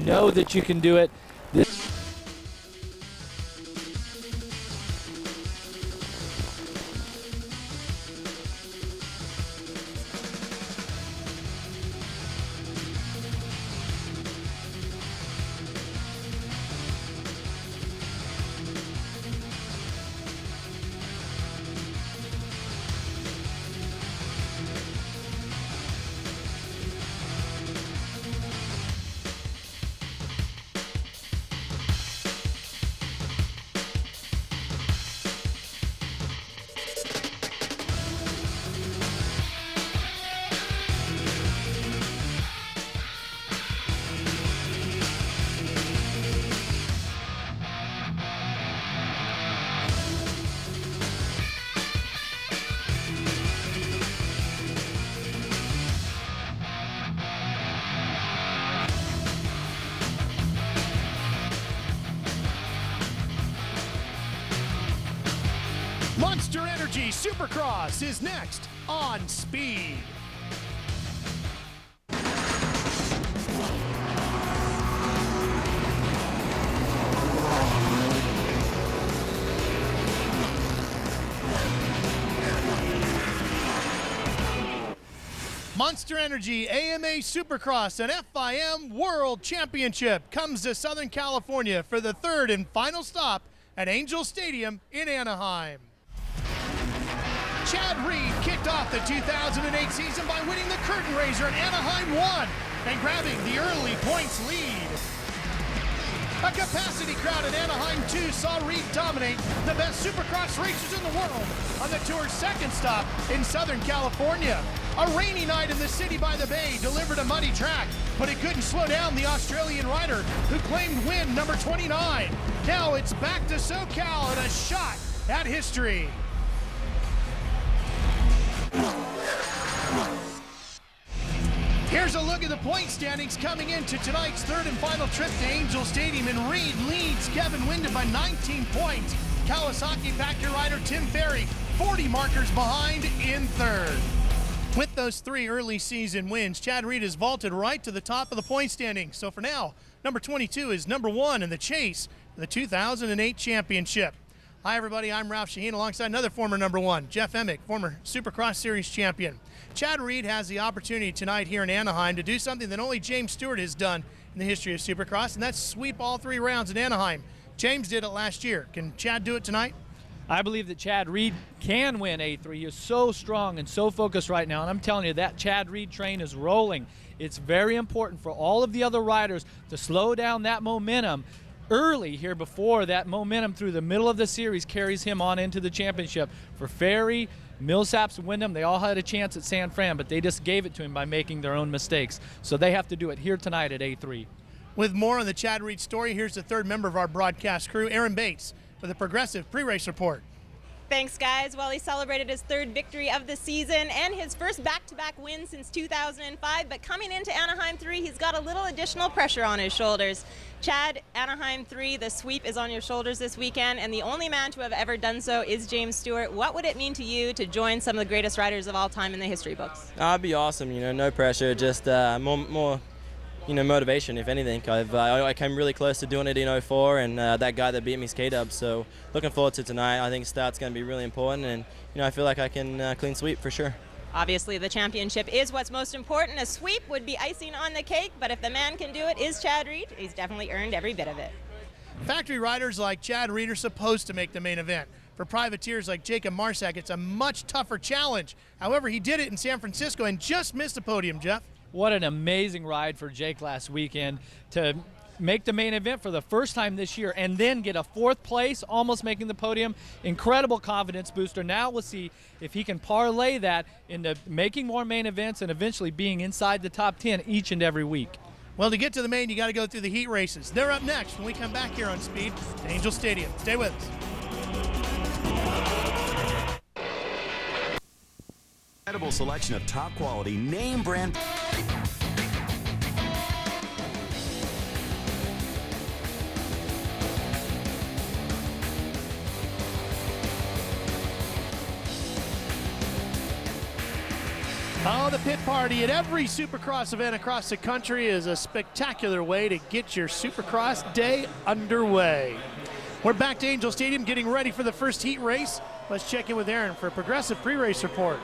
know that you can do it. Monster Energy Supercross is next on Speed. Monster Energy AMA Supercross and FIM World Championship comes to Southern California for the third and final stop at Angel Stadium in Anaheim. Chad Reed kicked off the 2008 season by winning the curtain raiser at Anaheim 1 and grabbing the early points lead. A capacity crowd at Anaheim 2 saw Reed dominate the best Supercross racers in the world on the tour's second stop in Southern California. A rainy night in the city by the bay delivered a muddy track, but it couldn't slow down the Australian rider who claimed win number 29. Now it's back to SoCal and a shot at history. Here's a look at the point standings coming into tonight's third and final trip to Angel Stadium, and Reed leads Kevin Windham by 19 points. Kawasaki factor rider Tim Ferry 40 markers behind in third. With those 3 early season wins, Chad Reed has vaulted right to the top of the point standings. So for now, number 22 is number 1 in the chase for the 2008 championship. Hi everybody, I'm Ralph Shaheen alongside another former number 1, Jeff Emick, former Supercross Series champion. Chad Reed has the opportunity tonight here in Anaheim to do something that only James Stewart has done in the history of Supercross, and that's sweep all 3 rounds in Anaheim. James did it last year. Can Chad do it tonight? I believe that Chad Reed can win A3. He is so strong and so focused right now, and I'm telling you, that Chad Reed train is rolling. It's very important for all of the other riders to slow down that momentum early here before that momentum through the middle of the series carries him on into the championship. For Ferry, Millsaps, and Windham, they all had a chance at San Fran, but they just gave it to him by making their own mistakes. So they have to do it here tonight at A3. With more on the Chad Reed story, here's the third member of our broadcast crew, Aaron Bates, with a Progressive pre-race report. Thanks, guys. Well, he celebrated his 3rd victory of the season and his first back-to-back win since 2005, but coming into Anaheim 3, he's got a little additional pressure on his shoulders. Chad, Anaheim 3, the sweep is on your shoulders this weekend, and the only man to have ever done so is James Stewart. What would it mean to you to join some of the greatest riders of all time in the history books? It'd be awesome, no pressure, just more motivation, if anything. I came really close to doing it in 04, and that guy that beat me is K-Dub, so looking forward to tonight. I think start's going to be really important, and I feel like I can clean sweep for sure. Obviously, the championship is what's most important. A sweep would be icing on the cake, but if the man can do it is Chad Reed, he's definitely earned every bit of it. Factory riders like Chad Reed are supposed to make the main event. For privateers like Jacob Marsack, it's a much tougher challenge. However, he did it in San Francisco and just missed the podium, Jeff. What an amazing ride for Jake last weekend to make the main event for the first time this year and then get a 4th place, almost making the podium. Incredible confidence booster. Now we'll see if he can parlay that into making more main events and eventually being inside the top 10 each and every week. Well, to get to the main, you got to go through the heat races. They're up next when we come back here on Speed to Angel Stadium. Stay with us. Incredible selection of top quality name brand. Oh, the pit party at every Supercross event across the country is a spectacular way to get your Supercross day underway. We're back to Angel Stadium getting ready for the first heat race. Let's check in with Aaron for a progressive pre-race report.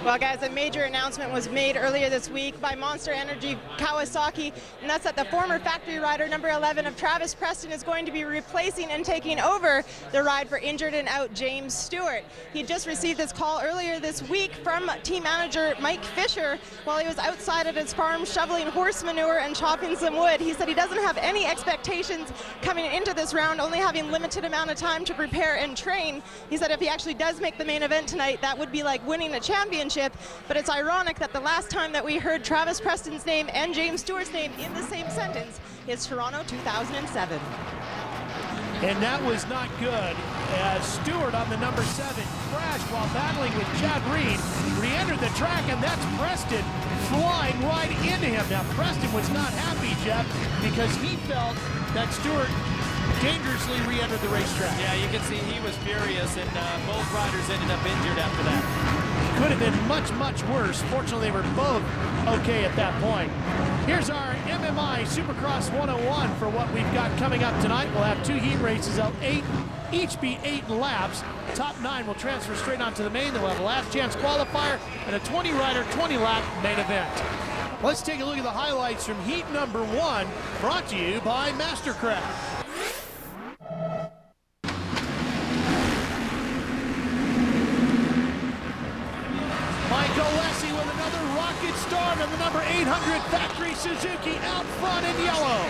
Well, guys, a major announcement was made earlier this week by Monster Energy Kawasaki, and that's that the former factory rider number 11 of Travis Preston is going to be replacing and taking over the ride for injured and out James Stewart. He just received this call earlier this week from team manager Mike Fisher while he was outside at his farm shoveling horse manure and chopping some wood. He said he doesn't have any expectations coming into this round, only having limited amount of time to prepare and train. He said if he actually does make the main event tonight, that would be like winning a championship. But it's ironic that the last time that we heard Travis Preston's name and James Stewart's name in the same sentence is Toronto 2007. And that was not good, as Stewart on the number 7 crashed while battling with Chad Reed, re-entered the track, and that's Preston flying right into him. Now Preston was not happy, Jeff, because he felt that Stewart dangerously re-entered the racetrack. Yeah, you can see he was furious, and both riders ended up injured after that. Could have been much, much worse. Fortunately, they were both okay at that point. Here's our MMI Supercross 101 for what we've got coming up tonight. We'll have 2 heat races. They'll each be 8 laps. Top 9 will transfer straight onto the main. They'll have a last chance qualifier and a 20-rider, 20-lap main event. Let's take a look at the highlights from heat number 1, brought to you by Mastercraft. Alessi with another rocket start on the number 800 factory Suzuki out front in yellow.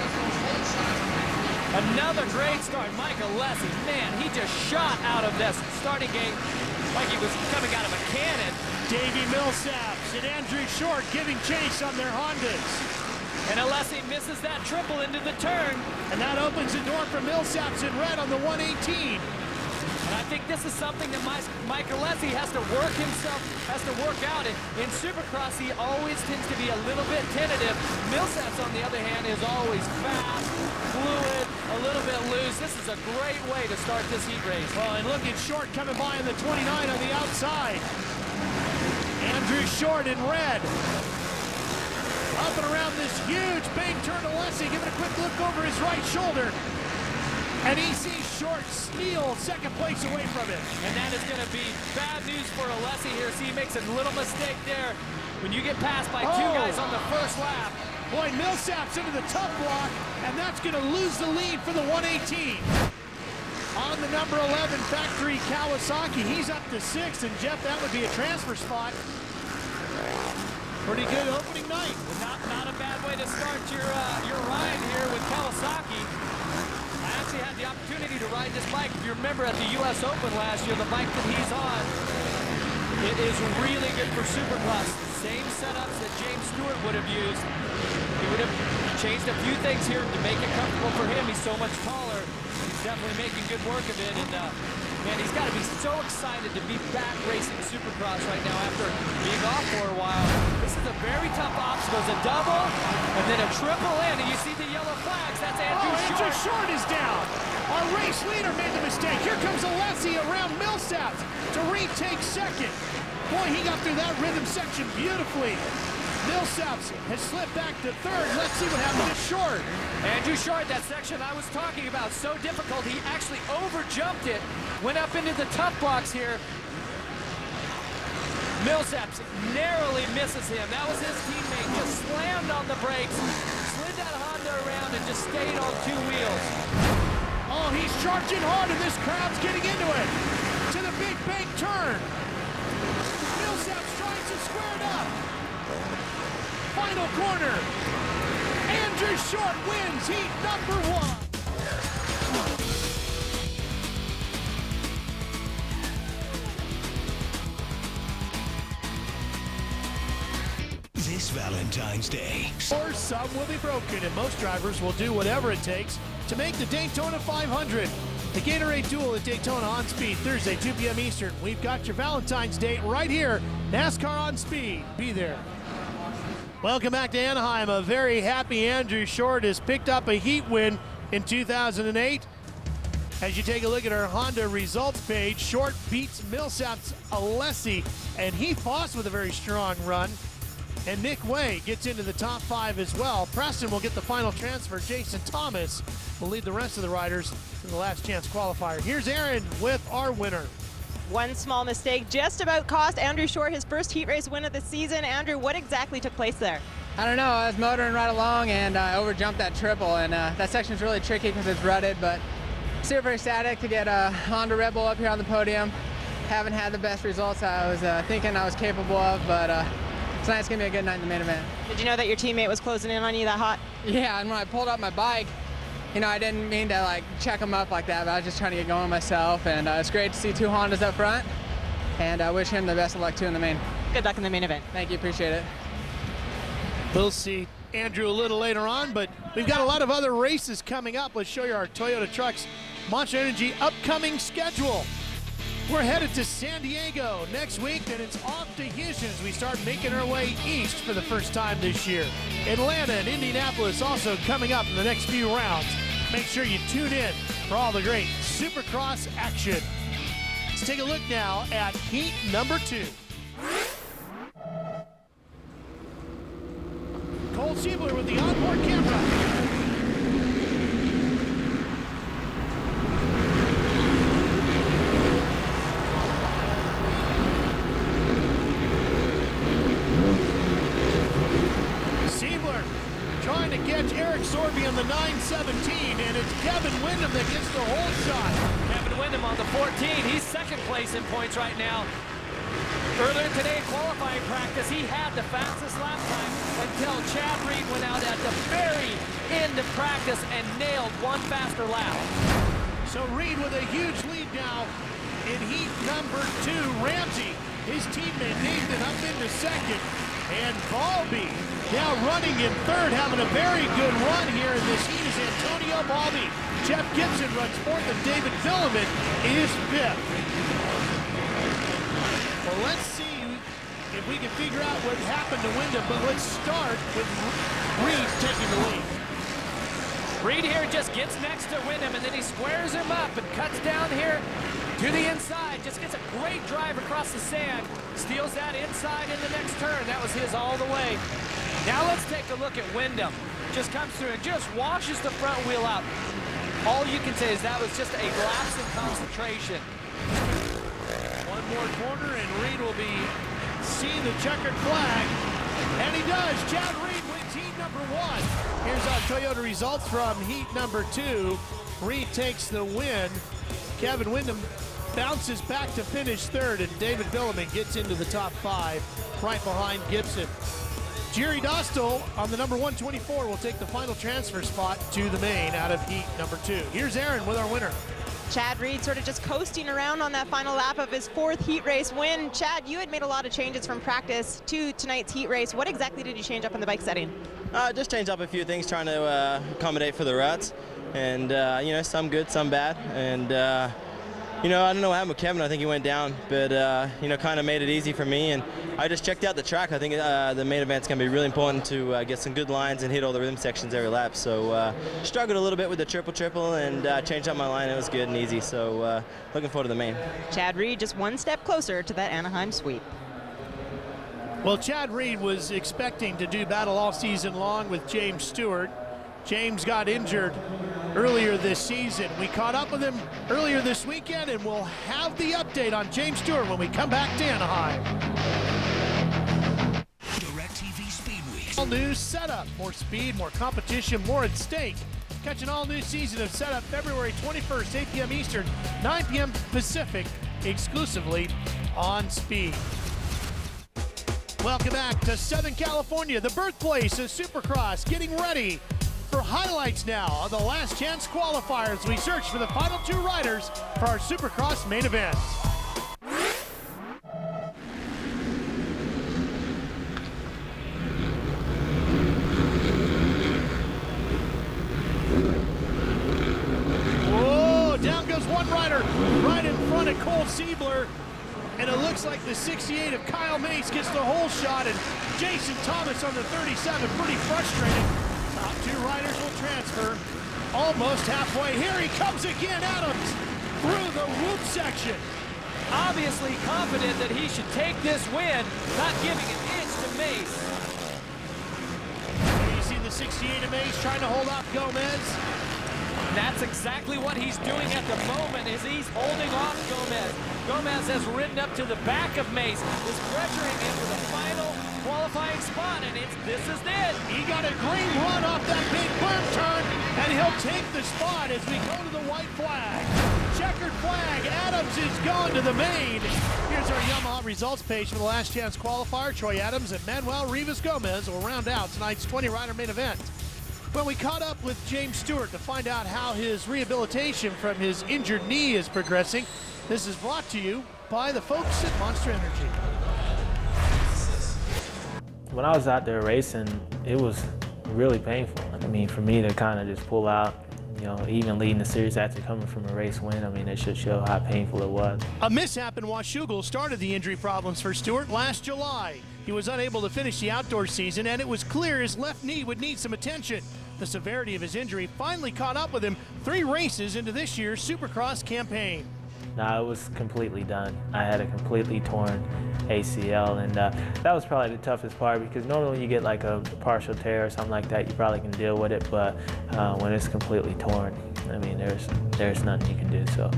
Another great start, Mike Alessi. Man, he just shot out of this starting gate like he was coming out of a cannon. Davey Millsaps and Andrew Short giving chase on their Hondas. And Alessi misses that triple into the turn. And that opens the door for Millsaps in red on the 118. And I think this is something that Mike Alessi has to work out. In Supercross, he always tends to be a little bit tentative. Millsaps, on the other hand, is always fast, fluid, a little bit loose. This is a great way to start this heat race. Well, and look at Short coming by in the 29 on the outside. Andrew Short in red. Up and around this huge bank turn, Alessi giving a quick look over his right shoulder. And he sees Short steal second place away from him. And that is going to be bad news for Alessi here. See, he makes a little mistake there. When you get passed by 2 guys on the first lap. Boy, Millsaps into the tough block, and that's going to lose the lead for the 118. On the number 11 factory Kawasaki, he's up to 6th, and Jeff, that would be a transfer spot. Pretty good opening night. Not a bad way to start your ride here with Kawasaki. I actually had the opportunity to ride this bike. If you remember at the U.S. Open last year, the bike that he's on, it is really good for Supercross. Same setups that James Stewart would have used. He would have changed a few things here to make it comfortable for him. He's so much taller. He's definitely making good work of it. And man, he's got to be so excited to be back racing Supercross right now after being off for a while. This is a very tough obstacle. It's a double and then a triple in, and you see the yellow flags. That's Andrew Short. Andrew Short is down. Our race leader made the mistake. Here comes Alessi around Millsaps to retake second. Boy, he got through that rhythm section beautifully. Millsaps has slipped back to 3rd. Let's see what happened to Short. Andrew Short, that section I was talking about, so difficult. He actually overjumped it, went up into the tough blocks here. Millsaps narrowly misses him. That was his teammate. Just slammed on the brakes, slid that Honda around, and just stayed on 2 wheels. Oh, he's charging hard, and this crowd's getting into it. To the big bank turn. Millsaps tries to square it up. Final corner. Andrew Short wins heat number 1. This Valentine's Day, Or some will be broken, and most drivers will do whatever it takes to make the Daytona 500. The Gatorade Duel at Daytona on Speed, Thursday, 2 p.m. Eastern. We've got your Valentine's Day right here. NASCAR on Speed. Be there. Welcome back to Anaheim. A very happy Andrew Short has picked up a heat win in 2008. As you take a look at our Honda results page, Short beats Millsap's Alessi, and Heath Foss with a very strong run. And Nick Way gets into the top 5 as well. Preston will get the final transfer. Jason Thomas will lead the rest of the riders to the last chance qualifier. Here's Aaron with our winner. One small mistake just about cost Andrew Short his first heat race win of the season. Andrew, what exactly took place there? I don't know, I was motoring right along and I overjumped that triple, and that section's really tricky because it's rutted, but super ecstatic to get a Honda Red Bull up here on the podium. Haven't had the best results I was thinking I was capable of, but tonight's gonna be a good night in the main event. Did you know that your teammate was closing in on you that hot? Yeah, and when I pulled up my bike, you know, I didn't mean to like check him up like that, but I was just trying to get going myself, and it's great to see 2 Hondas up front, and I wish him the best of luck too in the main. Good luck in the main event. Thank you, appreciate it. We'll see Andrew a little later on, but we've got a lot of other races coming up. Let's show you our Toyota Trucks Monster Energy upcoming schedule. We're headed to San Diego next week, then it's off to Houston as we start making our way east for the first time this year. Atlanta and Indianapolis also coming up in the next few rounds. Make sure you tune in for all the great Supercross action. Let's take a look now at heat number 2. Cole Siebler with the onboard camera. Trying to catch Eric Sorby on the 917, and it's Kevin Windham that gets the whole shot. Kevin Windham on the 14. He's second place in points right now. Earlier today in qualifying practice, he had the fastest lap time until Chad Reed went out at the very end of practice and nailed one faster lap. So Reed with a huge lead now in heat number 2. Ramsey, his teammate Nathan up into second. And Balby now running in third, having a very good run here in this heat is Antonio Balby. Jeff Gibson runs fourth, and David Vuillemin is fifth. Well, let's see if we can figure out what happened to Windham, but let's start with Reed taking the lead. Reed here just gets next to Windham, and then he squares him up and cuts down here to the inside. Just gets a great drive across the sand. Steals that inside in the next turn. That was his all the way. Now let's take a look at Windham. Just comes through and just washes the front wheel out. All you can say is that was just a lapse in concentration. One more corner, and Reed will be seeing the checkered flag. And he does. Chad Reed wins heat number 1. Here's our Toyota results from heat number 2. Reed takes the win. Kevin Windham bounces back to finish third, and David Vuillemin gets into the top 5 right behind Gibson. Jerry Dostal on the number 124 will take the final transfer spot to the main out of heat number 2. Here's Aaron with our winner. Chad Reed sort of just coasting around on that final lap of his 4th heat race win. Chad, you had made a lot of changes from practice to tonight's heat race. What exactly did you change up in the bike setting? Just changed up a few things, trying to accommodate for the ruts, and you know, some good, some bad, and you know, I don't know what happened with Kevin. I think he went down, but you know, kind of made it easy for me, and I just checked out the track. I think the main event's going to be really important to get some good lines and hit all the rhythm sections every lap. So struggled a little bit with the triple and changed up my line. It was good and easy, so looking forward to the main. Chad Reed just one step closer to that Anaheim sweep. Well, Chad Reed was expecting to do battle all season long with James Stewart. James got injured earlier this season. We caught up with him earlier this weekend, and we'll have the update on James Stewart when we come back to Anaheim. DirecTV Speed Weeks. All new setup, more speed, more competition, more at stake. Catch an all new season of Setup February 21st, 8 p.m. Eastern, 9 p.m. Pacific, exclusively on Speed. Welcome back to Southern California, the birthplace of Supercross, getting ready for highlights now of the last chance qualifiers. We search for the final 2 riders for our Supercross main event. Whoa, down goes one rider right in front of Cole Siebler. And it looks like the 68 of Kyle Mace gets the whole shot, and Jason Thomas on the 37, pretty frustrated. Top 2 riders will transfer. Almost halfway. Here he comes again, Adams, through the whoop section. Obviously confident that he should take this win, not giving an inch to Mace. You see the 68 of Mace trying to hold off Gomez. That's exactly what he's doing at the moment, is he's holding off Gomez. Gomez has ridden up to the back of Mace, is pressuring him for the final qualifying spot, and this is it. He got a green run off that big berm turn, and he'll take the spot as we go to the white flag. Checkered flag, Adams is going to the main. Here's our Yamaha results page for the last chance qualifier. Troy Adams and Manuel Rivas Gomez will round out tonight's 20-rider main event. Well, we caught up with James Stewart to find out how his rehabilitation from his injured knee is progressing. This is brought to you by the folks at Monster Energy. When I was out there racing, it was really painful. I mean, for me to kind of just pull out, you know, even leading the series after coming from a race win, I mean, it should show how painful it was. A mishap in Washougal started the injury problems for Stewart last July. He was unable to finish the outdoor season, and it was clear his left knee would need some attention. The severity of his injury finally caught up with him 3 races into this year's Supercross campaign. No, it was completely done. I had a completely torn ACL, and that was probably the toughest part, because normally when you get like a partial tear or something like that, you probably can deal with it, but when it's completely torn, I mean, there's nothing you can do, so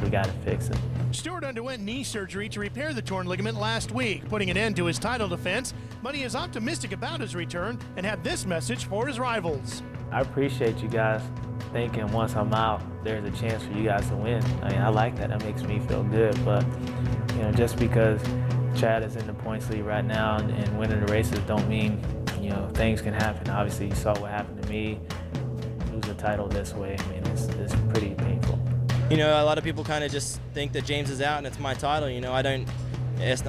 we got to fix it. Stewart underwent knee surgery to repair the torn ligament last week, putting an end to his title defense, but he is optimistic about his return and had this message for his rivals. I appreciate you guys thinking once I'm out, there's a chance for you guys to win. I mean, I like that. That makes me feel good, but you know, just because Chad is in the points lead right now and winning the races don't mean, you know, things can happen. Obviously, you saw what happened to me. Lose a title this way, I mean, it's pretty painful. You know, a lot of people kind of just think that James is out and it's my title. You know, I don't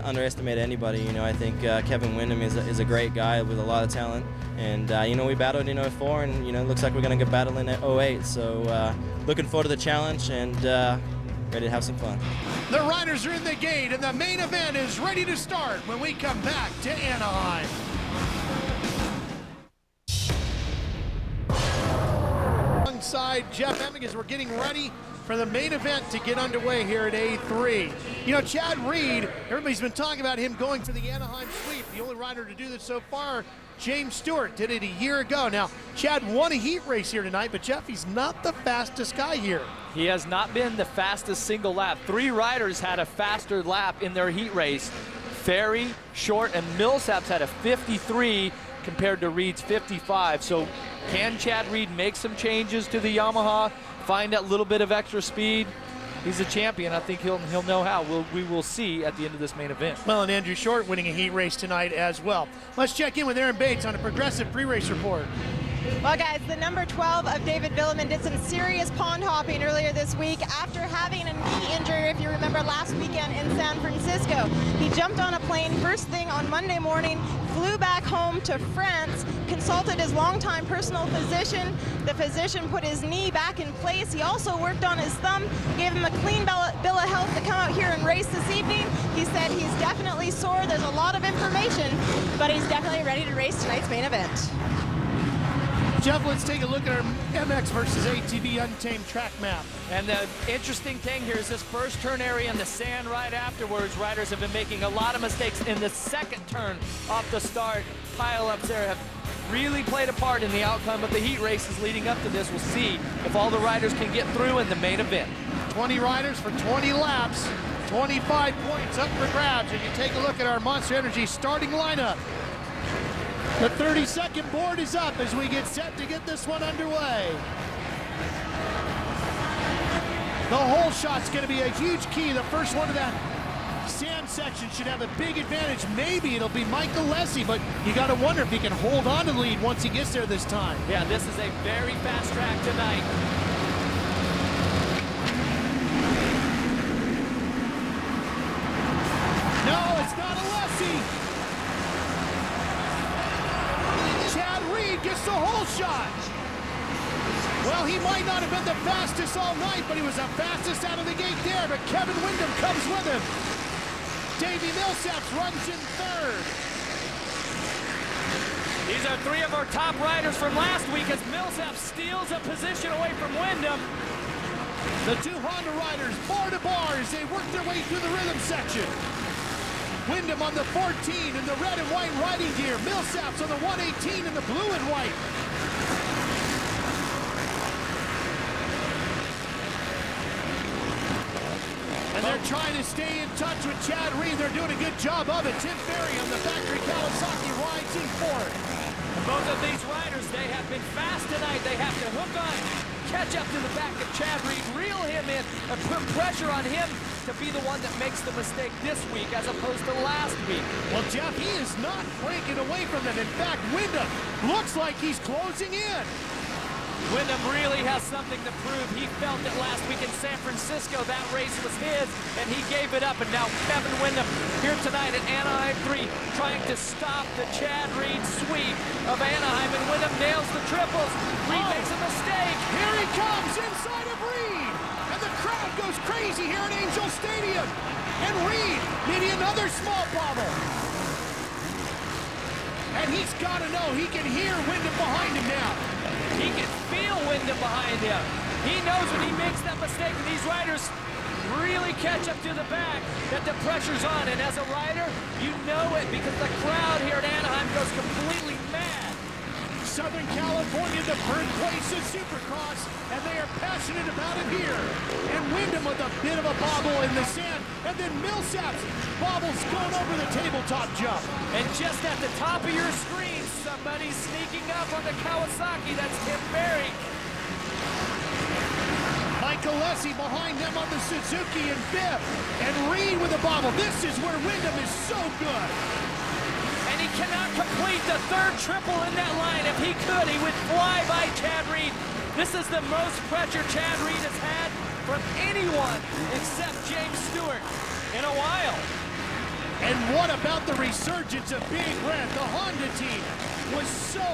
underestimate anybody. You know, I think Kevin Windham is a great guy with a lot of talent. And, you know, we battled in 04, and, you know, it looks like we're going to get battled in 08. So looking forward to the challenge and ready to have some fun. The riders are in the gate, and the main event is ready to start when we come back to Anaheim. Alongside Jeff Emming as we're getting ready for the main event to get underway here at A3. You know, Chad Reed, everybody's been talking about him going for the Anaheim sweep. The only rider to do this so far, James Stewart, did it a year ago. Now, Chad won a heat race here tonight, but Jeff, he's not the fastest guy here. He has not been the fastest single lap. 3 riders had a faster lap in their heat race. Ferry, Short, and Millsaps had a 53 compared to Reed's 55. So can Chad Reed make some changes to the Yamaha, find that little bit of extra speed? He's a champion. I think he'll know how. We will see at the end of this main event. Well, and Andrew Short winning a heat race tonight as well. Let's check in with Aaron Bates on a Progressive pre-race report. Well, guys, the number 12 of David Vuillemin did some serious pond hopping earlier this week after having a knee injury, if you remember, last weekend in San Francisco. He jumped on a plane first thing on Monday morning, flew back home to France, consulted his longtime personal physician. The physician put his knee back in place. He also worked on his thumb, gave him a clean bill of health to come out here and race this evening. He said he's definitely sore. There's a lot of information, but he's definitely ready to race tonight's main event. Jeff, let's take a look at our MX versus ATV Untamed track map. And the interesting thing here is this first turn area and the sand right afterwards. Riders have been making a lot of mistakes in the second turn off the start. Pile-ups there have really played a part in the outcome of the heat races leading up to this. We'll see if all the riders can get through in the main event. 20 riders for 20 laps, 25 points up for grabs. If you take a look at our Monster Energy starting lineup, the 30-second board is up as we get set to get this one underway. The hole shot's going to be a huge key. The first one of that sand section should have a big advantage. Maybe it'll be Michael Alessi, but you got to wonder if he can hold on to the lead once he gets there this time. Yeah, this is a very fast track tonight. No, it's not Alessi. Chad Reed gets the hole shot. Well, he might not have been the fastest all night, but he was the fastest out of the gate there. But Kevin Windham comes with him. Davey Millsaps runs in third. These are three of our top riders from last week as Millsap steals a position away from Windham. The two Honda riders bar to bar as they work their way through the rhythm section. Windham on the 14 in the red and white riding gear. Millsap's on the 118 in the blue and white. And they're trying to stay in touch with Chad Reed. They're doing a good job of it. Tim Ferry on the factory Kawasaki rides in fourth. Both of these riders, they have been fast tonight. They have to hook on, catch up to the back of Chad Reed, reel him in, and put pressure on him to be the one that makes the mistake this week as opposed to last week. Well, Jeff, he is not breaking away from them. In fact, Windham looks like he's closing in. Windham really has something to prove. He felt it last week in San Francisco. That race was his, and he gave it up. And now Kevin Windham here tonight at Anaheim 3 trying to stop the Chad Reed sweep of Anaheim, and Windham nails the triples. Reed makes a mistake. Here he comes inside of Reed, and the crowd goes crazy here at Angel Stadium. And Reed needing another small bobble. And he's got to know he can hear Windham behind him now. He can feel Windham behind him. He knows when he makes that mistake, and these riders really catch up to the back, that the pressure's on. And as a rider, you know it because the crowd here at Anaheim goes completely mad. Southern California, the birthplace of Supercross, and they are passionate about it here. And Windham with a bit of a bobble in the sand, and then Millsap's bobbles going over the tabletop jump. And just at the top of your screen, somebody's sneaking up on the Kawasaki. That's Tim Ferry. Mike Alessi behind them on the Suzuki in fifth. And Reed with a bobble. This is where Windham is so good. And he cannot complete the third triple in that line. If he could, he would fly by Chad Reed. This is the most pressure Chad Reed has had from anyone except James Stewart in a while. And what about the resurgence of Big Red? The Honda team was so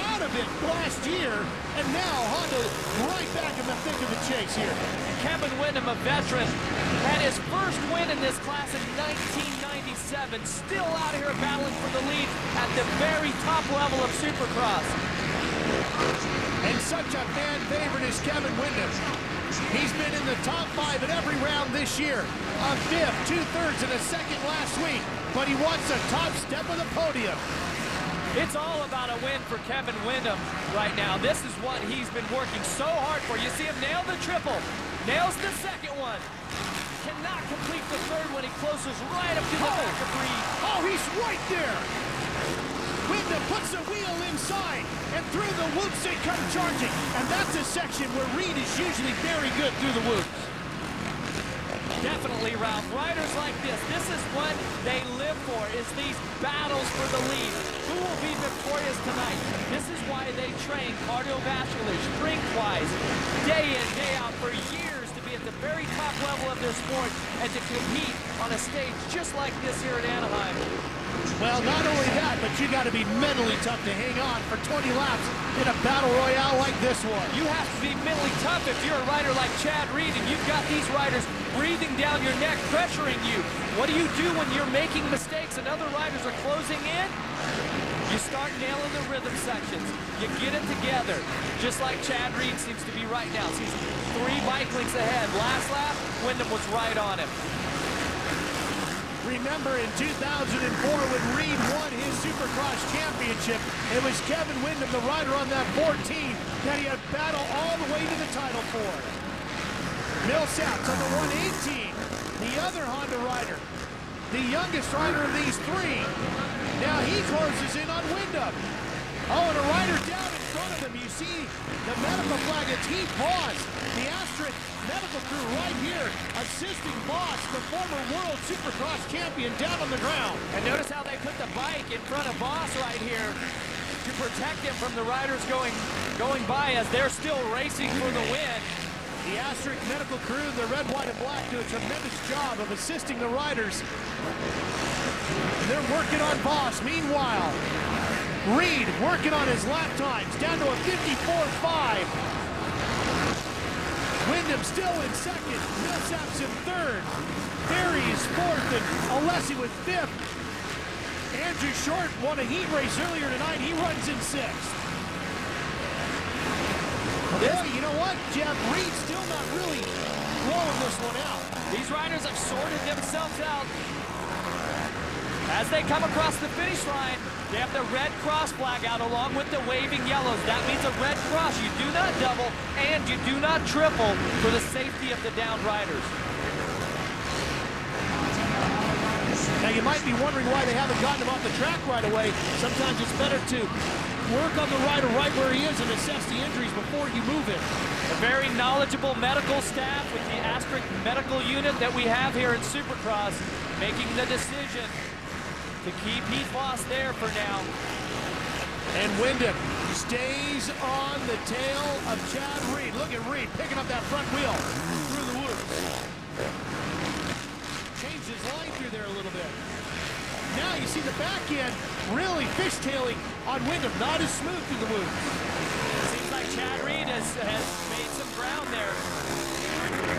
out of it last year, and now Honda right back in the thick of the chase here. Kevin Windham, a veteran, had his first win in this class in 1997, still out here battling for the lead at the very top level of Supercross. And such a fan favorite is Kevin Windham. He's been in the top 5 in every round this year. A fifth, 2/3, and a second last week. But he wants a top step of the podium. It's all about a win for Kevin Windham right now. This is what he's been working so hard for. You see him nail the triple, nails the second one. Cannot complete the third when he closes right up to the back of Reed. Oh, he's right there. Windham puts the wheel inside, and through the whoops they come charging. And that's a section where Reed is usually very good through the whoops. Definitely, Ralph. Riders like this is what they live for, is these battles for the lead. Who will be victorious tonight? This is why they train cardiovascular, strength-wise, day in, day out for years to be at the very top level of their sport and to compete on a stage just like this here at Anaheim. Well, not only that, but you got to be mentally tough to hang on for 20 laps in a battle royale like this one. You have to be mentally tough if you're a rider like Chad Reed and you've got these riders breathing down your neck, pressuring you. What do you do when you're making mistakes and other riders are closing in? You start nailing the rhythm sections. You get it together, just like Chad Reed seems to be right now. He's 3 bike lengths ahead. Last lap, Windham was right on him. Remember in 2004 when Reed won his Supercross championship, it was Kevin Windham, the rider on that 14, that he had battled all the way to the title for. Millsap's on the 118, the other Honda rider, the youngest rider of these 3. Now he closes in on Windham. Oh, and a rider down in front of him. You see the medical flag, it's Heath Voss, the Asterisk medical crew right here, assisting Voss, the former World Supercross champion, down on the ground. And notice how they put the bike in front of Voss right here to protect him from the riders going by as they're still racing for the win. The Asterisk medical crew, the red, white, and black, do a tremendous job of assisting the riders. They're working on Voss. Meanwhile, Reed working on his lap times, down to a 54.5. Windham still in second, Millsap's in third. Ferry is fourth, and Alessi with fifth. Andrew Short won a heat race earlier tonight. He runs in 6th. Boy, you know what? Jeff Reed's still not really blowing this one out. These riders have sorted themselves out. As they come across the finish line, they have the red cross flag out along with the waving yellows. That means a red cross. You do not double and you do not triple for the safety of the downed riders. Now you might be wondering why they haven't gotten him off the track right away. Sometimes it's better to work on the rider right where he is and assess the injuries before you move it. A very knowledgeable medical staff with the Asterisk medical unit that we have here in Supercross making the decision to keep Heath Voss there for now. And Windham stays on the tail of Chad Reed. Look at Reed picking up that front wheel through the woods. Changed his line through there a little bit. Now you see the back end really fishtailing on Windham, not as smooth through the woods. Seems like Chad Reed has made some ground there.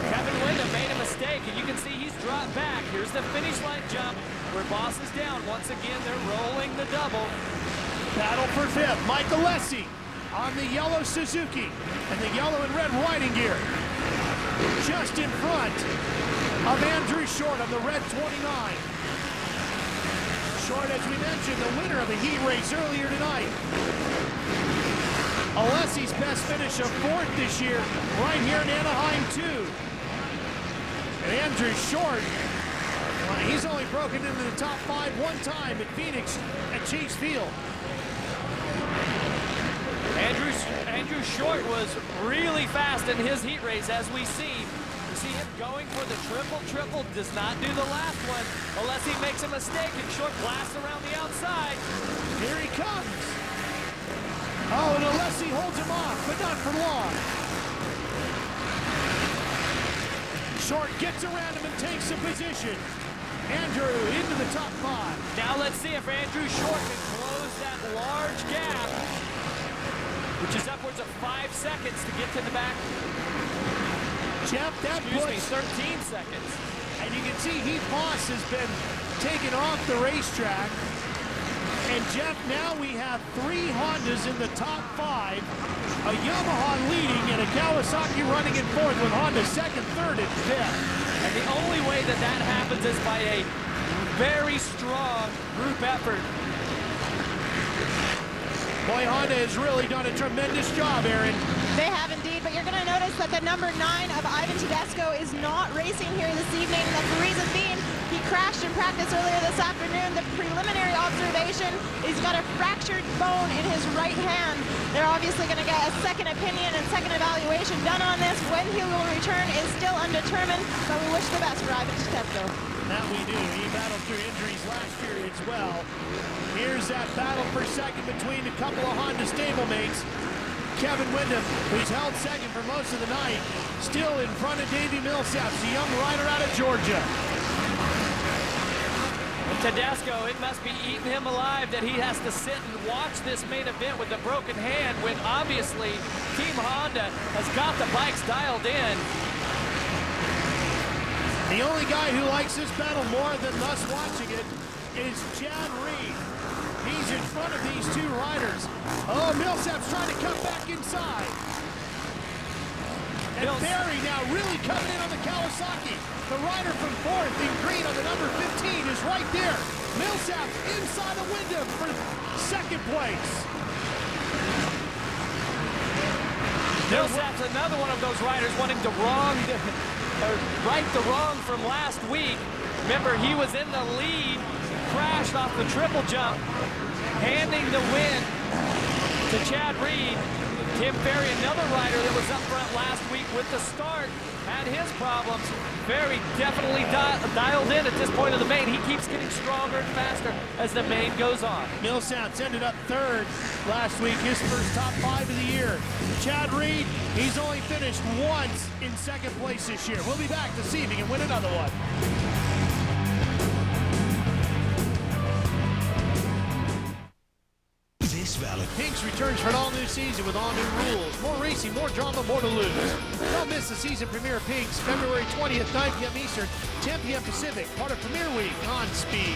Kevin Windham made a mistake, and you can see he's dropped back. Here's the finish line jump where Voss is down. Once again, they're rolling the double. Battle for 5th. Mike Alessi on the yellow Suzuki and the yellow and red riding gear. Just in front of Andrew Short on the red 29. Short, as we mentioned, the winner of the heat race earlier tonight. Alessi's best finish of 4th this year, right here in Anaheim 2. And Andrew Short, well, he's only broken into the top 5 one time at Phoenix at Chase Field. Andrew Short was really fast in his heat race, as we see. You see him going for the triple, does not do the last one. Alessi makes a mistake and Short blasts around the outside. Here he comes. Oh, and Alessi holds him off, but not for long. Short gets around him and takes a position. Andrew into the top 5. Now let's see if Andrew Short can close that large gap, which is upwards of 5 seconds to get to the back. Jeff, that puts 13 seconds. And you can see Heath Voss has been taken off the racetrack. And Jeff, now we have 3 Hondas in the top 5. A Yamaha leading and a Kawasaki running in 4th with Honda 2nd, 3rd, and 5th. And the only way that that happens is by a very strong group effort. Boy, Honda has really done a tremendous job, Aaron. They have indeed, but you're going to notice that the number 9 of Ivan Tedesco is not racing here this evening. That's the reason being he crashed in practice earlier this afternoon. The preliminary observation, he's got a fractured bone in his right hand. They're obviously going to get a second opinion and second evaluation done on this. When he will return is still undetermined, but we wish the best for Ivan Tedesco. That we do. He battled through injuries last year as well. Here's that battle for second between a couple of Honda stablemates. Kevin Windham, who's held second for most of the night, still in front of Davey Millsap, the young rider out of Georgia. And Tedesco, it must be eating him alive that he has to sit and watch this main event with a broken hand when obviously Team Honda has got the bikes dialed in. The only guy who likes this battle more than us watching it is Chad Reed. He's in front of these 2 riders. Oh, Millsap's trying to come back inside. And Ferry now really coming in on the Kawasaki. The rider from 4th in green on the number 15 is right there. Millsap inside of Windham for 2nd place. Millsap's another one of those riders wanting to right the wrong from last week. Remember, he was in the lead, crashed off the triple jump, handing the win to Chad Reed. Tim Ferry, another rider that was up front last week with the start, had his problems. Ferry definitely dialed in at this point of the main. He keeps getting stronger and faster as the main goes on. Millsap's ended up 3rd last week, his first top 5 of the year. Chad Reed, he's only finished once in 2nd place this year. We'll be back to see if he can win another one. Pinks returns for an all-new season with all new rules. More racing, more drama, more to lose. Don't miss the season premiere of Pinks, February 20th, 9 p.m. Eastern, 10 p.m. Pacific, part of Premiere Week on Speed.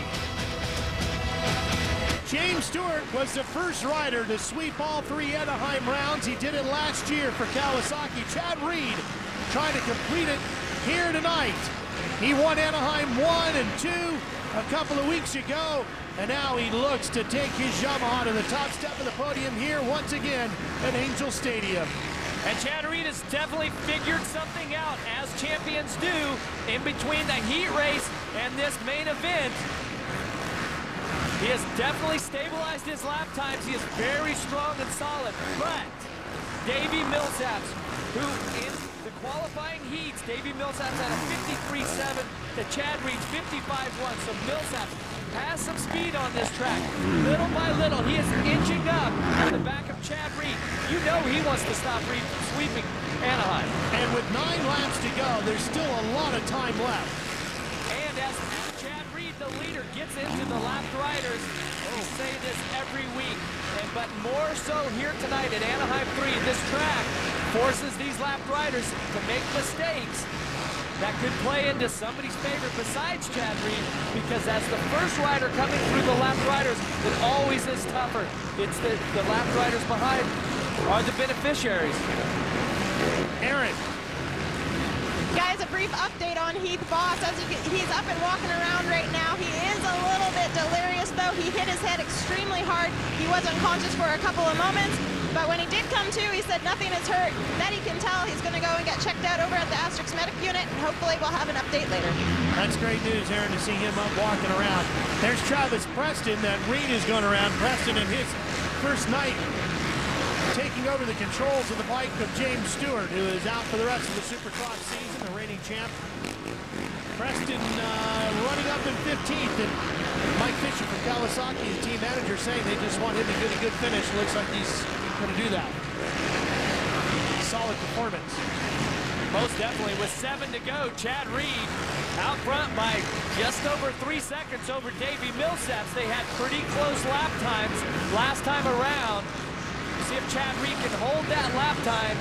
James Stewart was the first rider to sweep all 3 Anaheim rounds. He did it last year for Kawasaki. Chad Reed trying to complete it here tonight. He won Anaheim 1 and 2 a couple of weeks ago, and now he looks to take his Yamaha to the top step of the podium here once again at Angel Stadium. And Chad Reed has definitely figured something out, as champions do, in between the heat race and this main event. He has definitely stabilized his lap times. He is very strong and solid. But Davey Millsaps, who in the qualifying heats, Davey Millsaps had a 53.7 to Chad Reed's 55.1. So Millsaps has some speed on this track. Little by little, he is inching up to the back of Chad Reed. You know he wants to stop Reed from sweeping Anaheim. And with 9 laps to go, there's still a lot of time left. And as Chad Reed, the leader, gets into the lapped riders, we say this every week, but more so here tonight at Anaheim 3, this track forces these lapped riders to make mistakes that could play into somebody's favor besides Chad Reed, because as the first rider coming through the lapped riders, it always is tougher. It's the lapped riders behind are the beneficiaries. Aaron. Guys, a brief update on Heath Boss. As he's up and walking around right now. He is a little bit delirious, though. He hit his head extremely hard. He was unconscious for a couple of moments, but when he did come to, he said nothing is hurt. That he can tell. He's going to go and get checked out over at the Asterix Medic Unit, and hopefully we'll have an update later. That's great news, Aaron, to see him up walking around. There's Travis Preston that Reed is going around. Preston in his first night taking over the controls of the bike of James Stewart, who is out for the rest of the Supercross season, the reigning champ. Preston running up in 15th, and Mike Fisher from Kawasaki, his team manager, saying they just want him to get a good finish. Looks like he's going to do that. Solid performance. Most definitely. With 7 to go, Chad Reed out front by just over 3 seconds over Davey Millsaps. They had pretty close lap times last time around. See if Chad Reed can hold that lap time,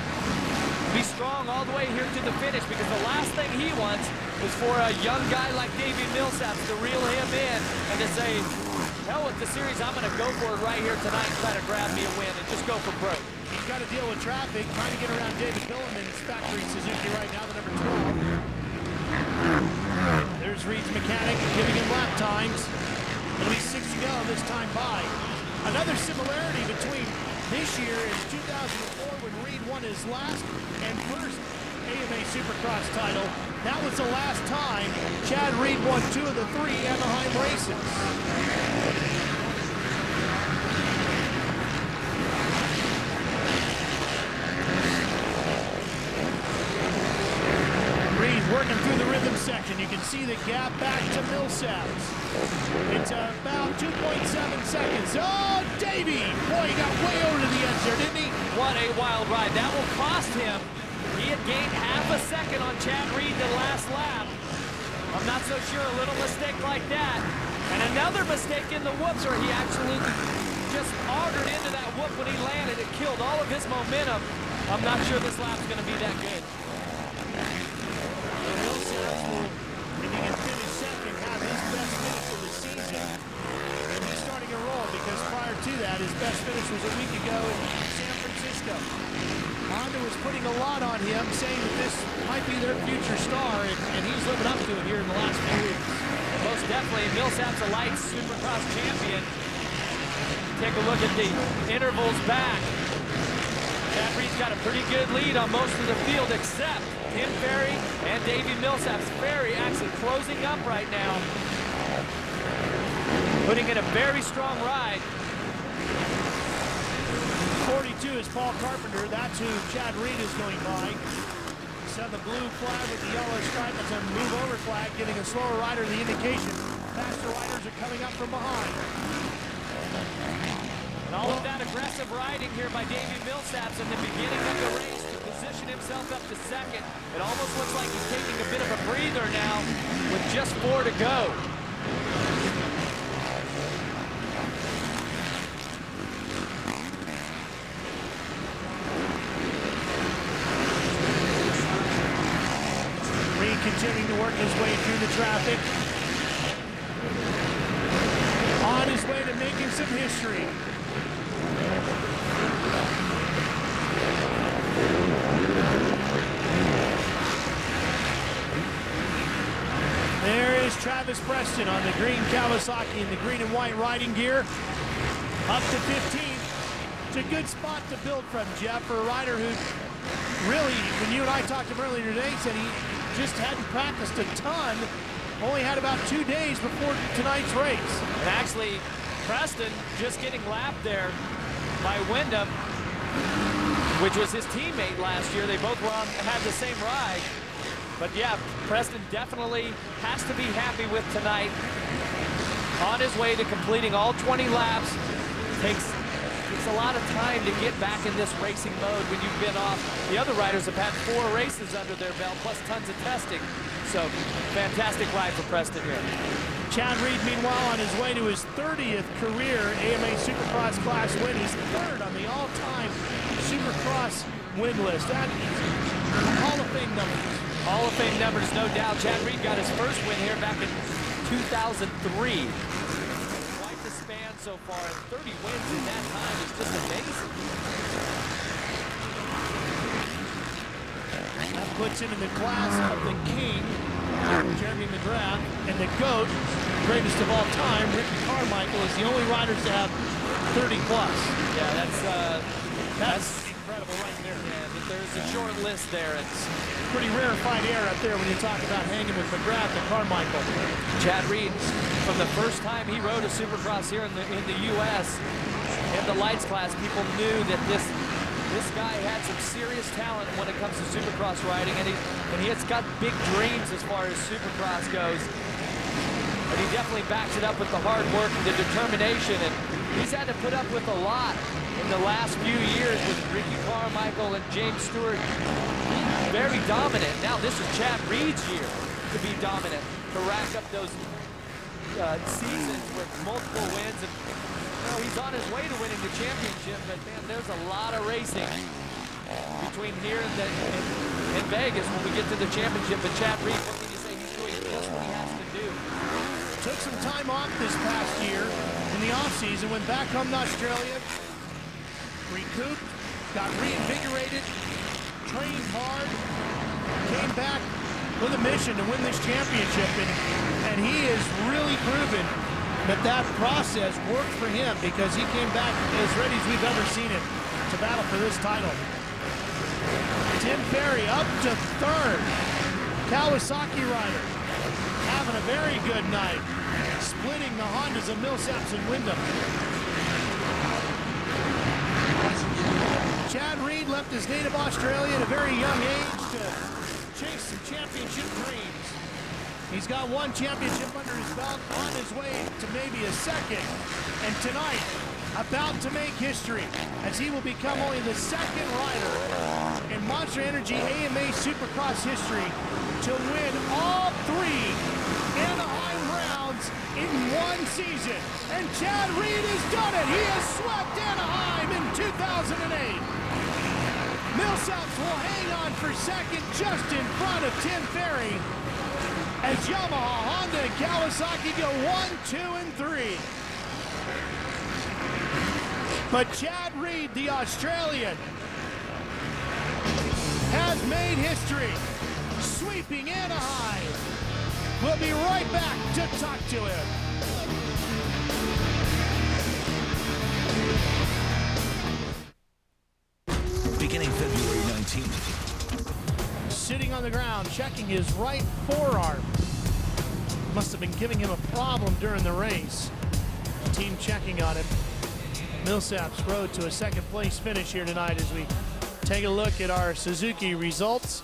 be strong all the way here to the finish, because the last thing he wants is for a young guy like Davey Millsaps to reel him in and to say, hell with the series, I'm going to go for it right here tonight and try to grab me a win and just go for broke. He's got to deal with traffic, trying to get around David Vuillemin's factory Suzuki right now, the number 12. There's Reed's mechanic giving him lap times. It'll be 6 to go this time by. Another similarity between this year and 2004 when Reed won his last and first AMA Supercross title. That was the last time Chad Reed won 2 of the 3 Anaheim races. Reed working through the rhythm section. You can see the gap back to Millsaps. It's about 2.7 seconds. Oh, Davey! Boy, he got way over to the edge there, didn't he? What a wild ride. That will cost him. He had gained half a second on Chad Reed the last lap. I'm not so sure a little mistake like that. And another mistake in the whoops where he absolutely just augured into that whoop when he landed. It killed all of his momentum. I'm not sure this lap's going to be that good. Millsaps will, if he can finish second, have his best finish of the season. He's starting a roll, because prior to that, his best finish was a week ago in San Francisco. Honda was putting a lot on him, saying that this might be their future star, and he's living up to it here in the last few weeks. Most definitely. Millsaps, a light Supercross champion. Take a look at the intervals back. Chad Reed's got a pretty good lead on most of the field, except Tim Ferry and Davey Millsaps. Ferry actually closing up right now, putting in a very strong ride. 42 is Paul Carpenter. That's who Chad Reed is going by. So the blue flag with the yellow stripe. It's a move over flag, giving a slower rider the indication. Faster riders are coming up from behind. And all of that aggressive riding here by Davey Millsaps in the beginning of the race to position himself up to second. It almost looks like he's taking a bit of a breather now with just 4 to go. Reed continuing to work his way through the traffic. On on his way to making some history. There is Travis Preston on the green Kawasaki in the green and white riding gear. Up to 15th. It's a good spot to build from, Jeff, for a rider who really, when you and I talked to him earlier today, said he just hadn't practiced a ton. Only had about 2 days before tonight's race. And actually, Preston just getting lapped there by Windham, which was his teammate last year. They both had the same ride. But yeah, Preston definitely has to be happy with tonight. On his way to completing all 20 laps. Takes a lot of time to get back in this racing mode when you've been off. The other riders have had 4 races under their belt, plus tons of testing. So, fantastic ride for Preston here. Chad Reed, meanwhile, on his way to his 30th career AMA Supercross class win. He's 3rd on the all-time Supercross win list. That is Hall of Fame numbers. Hall of Fame numbers, no doubt. Chad Reed got his first win here back in 2003. Quite the span so far, and 30 wins in that time is just amazing. That puts him in the class of the king, Jeremy McGrath, and the GOAT, greatest of all time, Ricky Carmichael, is the only rider to have 30 plus. Yeah, that's incredible right there. Yeah, but there's a short list there. It's pretty rarefied air up there when you talk about hanging with McGrath and Carmichael. Chad Reed, from the first time he rode a Supercross here in the U.S. in the lights class, people knew that this guy had some serious talent when it comes to Supercross riding, and he has got big dreams as far as Supercross goes. But he definitely backs it up with the hard work and the determination, and he's had to put up with a lot in the last few years with Ricky Carmichael and James Stewart. Very dominant. Now this is Chad Reed's year to be dominant, to rack up those seasons with multiple wins. And he's on his way to winning the championship, but man, there's a lot of racing between here and Vegas when we get to the championship. But Chad Reed, what can you say? He's doing just what he has to do. Took some time off this past year in the offseason, went back home to Australia, recouped, got reinvigorated, trained hard, came back with a mission to win this championship, and he has really proven that process worked for him, because he came back as ready as we've ever seen him to battle for this title. Tim Ferry up to 3rd. Kawasaki rider having a very good night, splitting the Hondas of Millsaps and Windham. Chad Reed left his native Australia at a very young age to chase some championship dreams. He's got 1 championship under his belt, on his way to maybe a 2nd. And tonight, about to make history, as he will become only the 2nd rider in Monster Energy AMA Supercross history to win all 3 Anaheim rounds in 1 season. And Chad Reed has done it. He has swept Anaheim in 2008. Millsaps will hang on for 2nd, just in front of Tim Ferry, as Yamaha, Honda, and Kawasaki go 1, 2, and 3. But Chad Reed, the Australian, has made history, sweeping Anaheim. We'll be right back to talk to him. Beginning February 19th. Sitting on the ground, checking his right forearm. Must have been giving him a problem during the race. Team checking on him. Millsaps rode to a 2nd place finish here tonight as we take a look at our Suzuki results.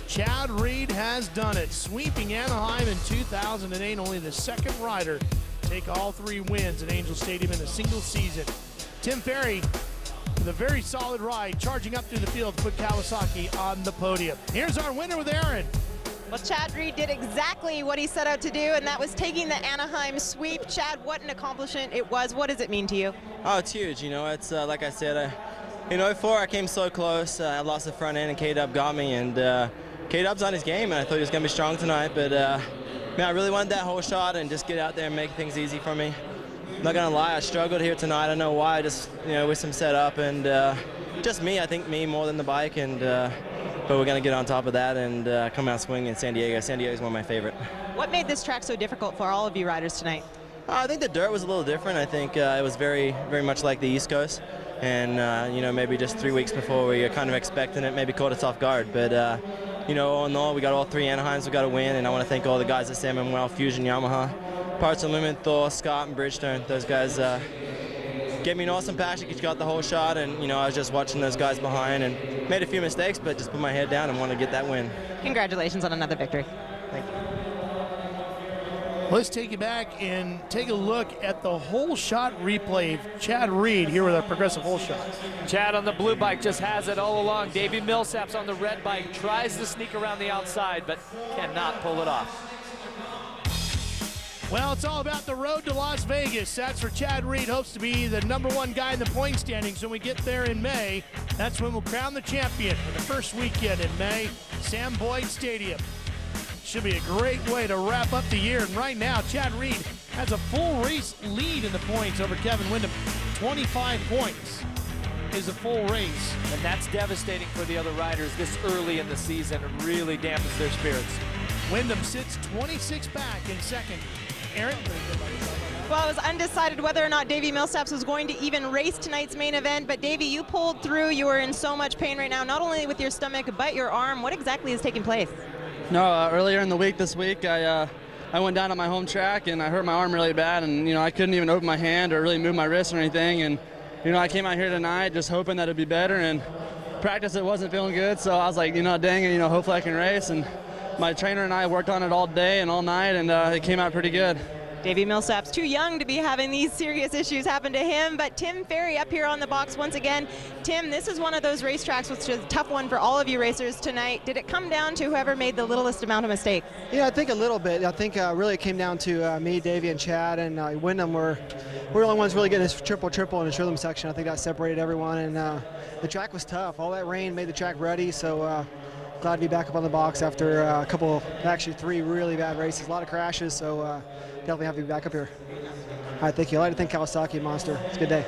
Chad Reed has done it, sweeping Anaheim in 2008, only the 2nd rider to take all 3 wins at Angel Stadium in a single season. Tim Ferry with a very solid ride, charging up through the field to put Kawasaki on the podium. Here's our winner with Aaron. Well, Chad Reed did exactly what he set out to do, and that was taking the Anaheim sweep. Chad, what an accomplishment it was. What does it mean to you? Oh, it's huge. You know, it's like I said, in 04 I came so close. I lost the front end, and K-Dub got me. And K-Dub's on his game, and I thought he was going to be strong tonight. But man, I really wanted that whole shot and just get out there and make things easy for me. not gonna lie, I struggled here tonight. I don't know why. Just with some setup and just me. I think me more than the bike, and but we're gonna get on top of that and come out swinging in San Diego. San Diego is one of my favorite. What made this track so difficult for all of you riders tonight? I think the dirt was a little different. I think it was very much like the East Coast, and maybe just 3 weeks before we were kind of expecting it, maybe caught us off guard. But all in all, we got all 3 Anaheims we got to win, and I want to thank all the guys at FIM World, Fusion, Yamaha, Parts Unlimited, Thor, Scott, and Bridgestone. Those guys gave me an awesome package, got the whole shot, and I was just watching those guys behind and made a few mistakes, but just put my head down and want to get that win. Congratulations on another victory. Thank you. Let's take you back and take a look at the whole shot replay of Chad Reed here with a progressive whole shot. Chad on the blue bike just has it all along. Davey Millsap's on the red bike, tries to sneak around the outside, but cannot pull it off. Well, it's all about the road to Las Vegas. That's where Chad Reed hopes to be the #1 guy in the point standings when we get there in May. That's when we'll crown the champion for the first weekend in May, Sam Boyd Stadium. Should be a great way to wrap up the year. And right now, Chad Reed has a full race lead in the points over Kevin Windham. 25 points is a full race. And that's devastating for the other riders this early in the season. It really dampens their spirits. Windham sits 26 back in second. Aaron? Well, it was undecided whether or not Davey Millsaps was going to even race tonight's main event, but Davey, you pulled through. You are in so much pain right now, not only with your stomach, but your arm. What exactly is taking place? No, earlier in the week this week, I went down on my home track and I hurt my arm really bad, and I couldn't even open my hand or really move my wrist or anything. And I came out here tonight just hoping that it'd be better, and practice it wasn't feeling good, so I was like, dang it, hopefully I can race. And my trainer and I worked on it all day and all night, and it came out pretty good. Davey Millsaps, too young to be having these serious issues happen to him, but Tim Ferry up here on the box once again. Tim, this is one of those racetracks which is a tough one for all of you racers tonight. Did it come down to whoever made the littlest amount of mistakes? Yeah, I think a little bit. I think really it came down to me, Davey, and Chad, and Windham we're the only ones really getting this triple in the rhythm section. I think that separated everyone, and the track was tough. All that rain made the track ready, so glad to be back up on the box after a couple, actually 3 really bad races, a lot of crashes, so definitely happy to be back up here. All right, thank you. I'd like to thank Kawasaki and Monster. It's a good day.